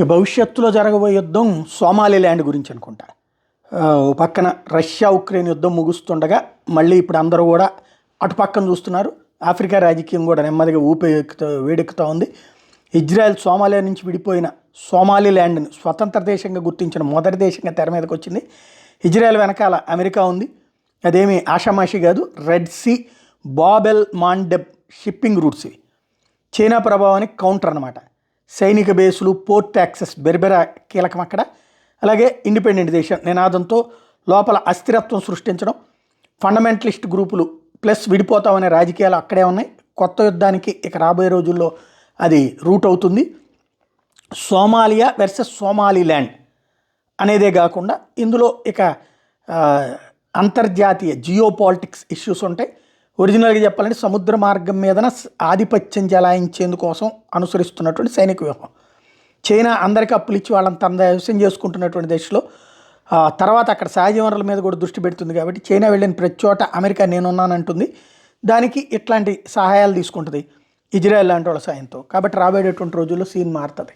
భవిష్యత్తులో జరగబోయే యుద్ధం సోమాలిలాండ్ గురించి అనుకుంటా. ఓ పక్కన రష్యా ఉక్రెయిన్ యుద్ధం ముగుస్తుండగా మళ్ళీ ఇప్పుడు అందరూ కూడా అటు పక్కన చూస్తున్నారు. ఆఫ్రికా రాజకీయం కూడా నెమ్మదిగా వేడెక్కుతూ ఉంది. ఇజ్రాయెల్ సోమాలియా నుంచి విడిపోయిన సోమాలిలాండ్ని స్వతంత్ర దేశంగా గుర్తించిన మొదటి దేశంగా తెర మీదకి వచ్చింది. ఇజ్రాయెల్ వెనకాల అమెరికా ఉంది. అదేమీ ఆషామాషి కాదు. Red sea, Bab el Mandeb shipping routes ఇవి చైనా ప్రభావానికి కౌంటర్ అనమాట. సైనిక బేసులు, పోర్ట్ యాక్సెస్ బెర్బెరా కీలకం అక్కడ. అలాగే ఇండిపెండెంట్ దేశం నినాదంతో లోపల అస్థిరత్వం సృష్టించడం, ఫండమెంటలిస్ట్ గ్రూపులు ప్లస్ విడిపోతామనే రాజకీయాలు అక్కడే ఉన్నాయి. కొత్త యుద్ధానికి ఇక రాబోయే రోజుల్లో అది రూట్ అవుతుంది. సోమాలియా వర్సెస్ సోమాలిలాండ్ అనేదే కాకుండా ఇందులో ఇక అంతర్జాతీయ జియో పాలిటిక్స్ ఇష్యూస్ ఉంటాయి. ఒరిజినల్గా చెప్పాలంటే సముద్ర మార్గం మీదన ఆధిపత్యం చెలాయించేందుకోసం అనుసరిస్తున్నటువంటి సైనిక వ్యూహం. చైనా అందరికీ అప్పులు ఇచ్చి వాళ్ళని తన వ్యవసాయం చేసుకుంటున్నటువంటి దేశంలో తర్వాత అక్కడ సహజ వనరుల మీద కూడా దృష్టి పెడుతుంది. కాబట్టి చైనా వెళ్ళిన ప్రతి చోట అమెరికా నేనున్నానంటుంది. దానికి ఇట్లాంటి సహాయాలు తీసుకుంటుంది ఇజ్రాయెల్ లాంటి వాళ్ళ సాయంతో. కాబట్టి రాబోయేటటువంటి రోజుల్లో సీన్ మారుతుంది.